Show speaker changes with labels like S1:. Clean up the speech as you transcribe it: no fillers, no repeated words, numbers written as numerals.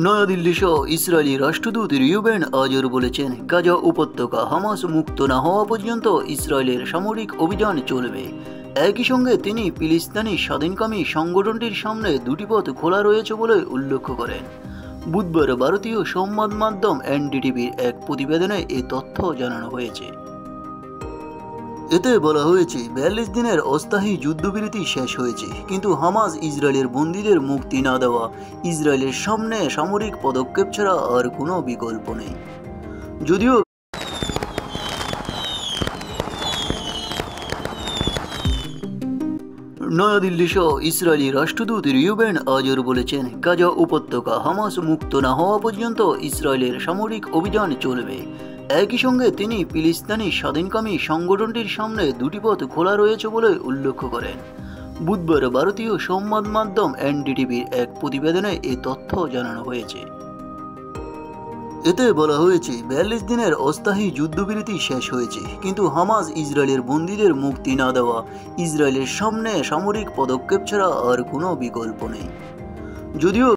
S1: নয়াদিল্লি সহ ইসরায়েলি রাষ্ট্রদূত রিউবেন আজর বলেছেন, গাজা উপত্যকা হামাস মুক্ত না হওয়া পর্যন্ত ইসরায়েলের সামরিক অভিযান চলবে। একই সঙ্গে তিনি ফিলিস্তিনি স্বাধীনকামী সংগঠনটির সামনে দুটি পথ খোলা রয়েছে বলে উল্লেখ করেন। বুধবার ভারতীয় সংবাদ মাধ্যম এনডিটিভির এক প্রতিবেদনে এই তথ্য জানানো হয়েছে। এতে বলা হয়েছে, ৪২ দিনের অস্থায়ী যুদ্ধবিরতি শেষ হয়েছে, কিন্তু হামাস ইসরায়েলের বন্দীদের মুক্তি না দেওয়া ইসরায়েলের সামনে সামরিক পদক্ষেপ ছাড়া আর কোনো বিকল্প নেই। যদিও নয়াদিল্লি সহ ইসরায়েলি রাষ্ট্রদূত রিউবেন আজর বলেছেন, গাজা উপত্যকা হামাস মুক্ত না হওয়া পর্যন্ত ইসরায়েলের সামরিক অভিযান চলবে। একই সঙ্গে তিনি ফিলিস্তিনি স্বাধীনকামী সংগঠনটির সামনে দুটি পথ খোলা রয়েছে বলে উল্লেখ করেন। বুধবার ভারতীয় সংবাদ মাধ্যম এনডিটিভির এক প্রতিবেদনে এই তথ্য জানানো হয়েছে। এতে বলা হয়েছে, ৪২ দিনের অস্থায়ী যুদ্ধবিরতি শেষ হয়েছে, কিন্তু হামাস ইসরায়েলের বন্দীদের মুক্তি না দেওয়া ইসরায়েলের সামনে সামরিক পদক্ষেপ ছাড়া আর কোনো বিকল্প নেই। যদিও